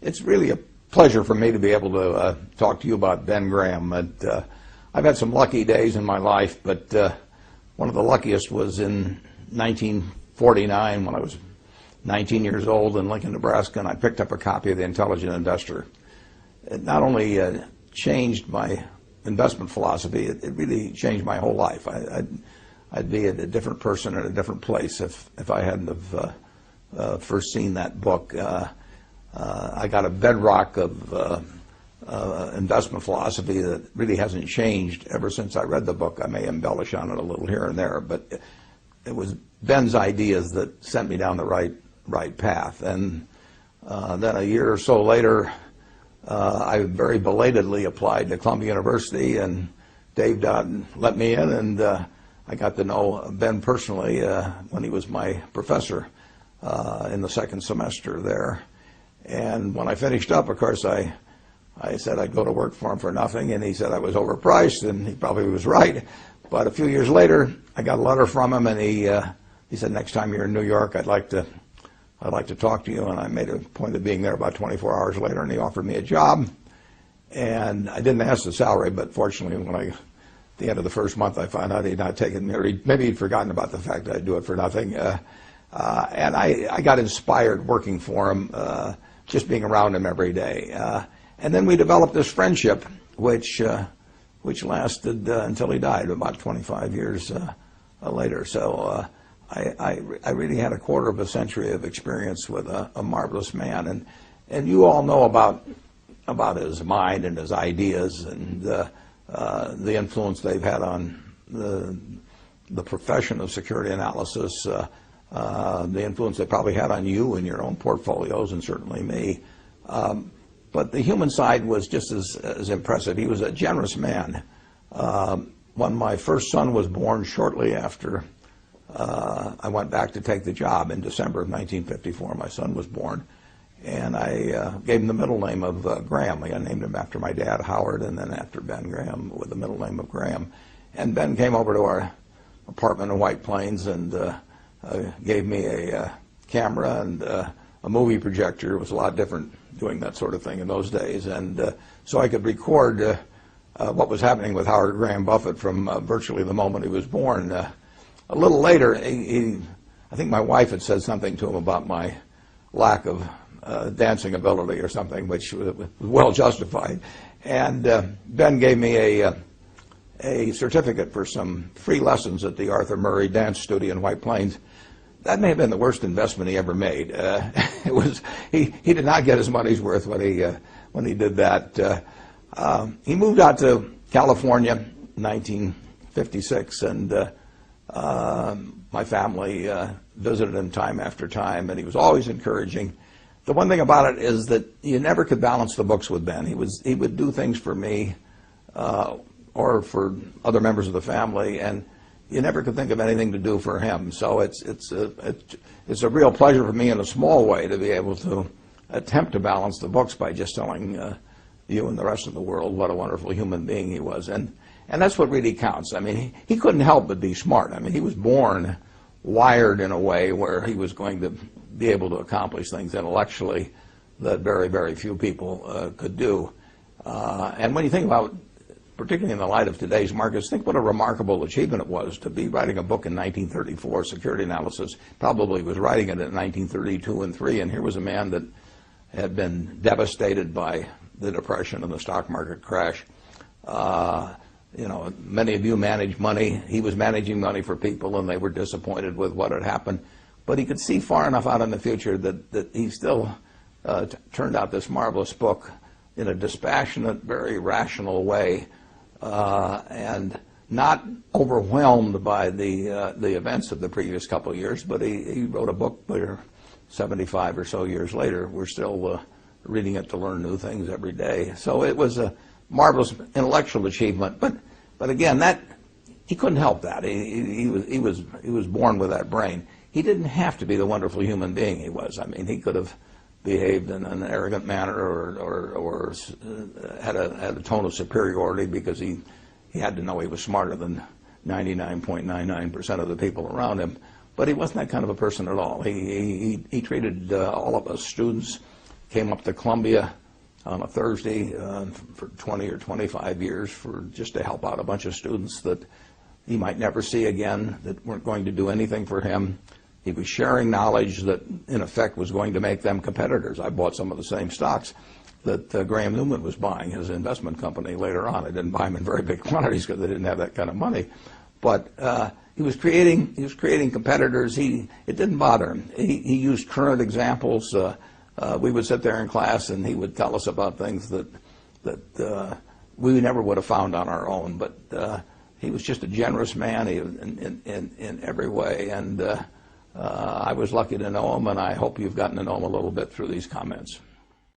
It's really a pleasure for me to be able to talk to you about Ben Graham. I've had some lucky days in my life, but one of the luckiest was in 1949 when I was 19 years old in Lincoln, Nebraska, and I picked up a copy of The Intelligent Investor. It not only changed my investment philosophy, it really changed my whole life. I'd be a different person in a different place if I hadn't have first seen that book. I got a bedrock of investment philosophy that really hasn't changed ever since I read the book. I may embellish on it a little here and there, but it was Ben's ideas that sent me down the right path. And then a year or so later, I very belatedly applied to Columbia University, and Dave Dodd let me in, and I got to know Ben personally when he was my professor in the second semester there. And when I finished up, of course, I said I'd go to work for him for nothing, and he said I was overpriced, and he probably was right. But a few years later, I got a letter from him, and he said, next time you're in New York, I'd like to talk to you. And I made a point of being there about 24 hours later, and he offered me a job. And I didn't ask the salary, but fortunately, at the end of the first month, I found out he'd not taken me, or maybe he'd forgotten about the fact that I'd do it for nothing. And I got inspired working for him, just being around him every day. And then we developed this friendship, which lasted until he died about 25 years later. So I really had a quarter of a century of experience with a marvelous man. And you all know about his mind and his ideas and the influence they've had on the profession of security analysis, the influence they probably had on you and your own portfolios, and certainly me. But the human side was just as impressive. He was a generous man. When my first son was born, shortly after I went back to take the job in December of 1954, my son was born, and I gave him the middle name of Graham. I named him after my dad, Howard, and then after Ben Graham with the middle name of Graham. And Ben came over to our apartment in White Plains and gave me a camera and a movie projector. It was a lot different doing that sort of thing in those days. And so I could record what was happening with Howard Graham Buffett from virtually the moment he was born. A little later, I think my wife had said something to him about my lack of dancing ability or something, which was well justified. And Ben gave me a certificate for some free lessons at the Arthur Murray Dance Studio in White Plains. That may have been the worst investment he ever made. He did not get his money's worth when he did that. He moved out to California in 1956, and my family visited him time after time, and he was always encouraging. The one thing about it is that you never could balance the books with Ben. He would do things for me or for other members of the family, and you never could think of anything to do for him. So it's a real pleasure for me in a small way to be able to attempt to balance the books by just telling you and the rest of the world what a wonderful human being he was. And that's what really counts. I mean, he couldn't help but be smart. I mean, he was born wired in a way where he was going to be able to accomplish things intellectually that very, very few people could do. And when you think about, particularly in the light of today's markets, think what a remarkable achievement it was to be writing a book in 1934, Security Analysis. Probably was writing it in 1932 and 3, and here was a man that had been devastated by the Depression and the stock market crash. Many of you manage money. He was managing money for people, and they were disappointed with what had happened. But he could see far enough out in the future that he still turned out this marvelous book in a dispassionate, very rational way, and not overwhelmed by the events of the previous couple of years. But he wrote a book where 75 or so years later, we're still reading it to learn new things every day. So it was a marvelous intellectual achievement. But again, that he couldn't help that. He was born with that brain. He didn't have to be the wonderful human being he was. I mean, he could have behaved in an arrogant manner or had a tone of superiority because he had to know he was smarter than 99.99% of the people around him. But he wasn't that kind of a person at all. He treated all of us students came up to Columbia on a Thursday for 20 or 25 years just to help out a bunch of students that he might never see again, that weren't going to do anything for him. He was sharing knowledge that, in effect, was going to make them competitors. I bought some of the same stocks that Graham Newman was buying, his investment company, later on. I didn't buy them in very big quantities because they didn't have that kind of money. But he was creating competitors. It didn't bother him. He used current examples. We would sit there in class, and he would tell us about things that we never would have found on our own. But he was just a generous man in every way, and I was lucky to know him, and I hope you've gotten to know him a little bit through these comments.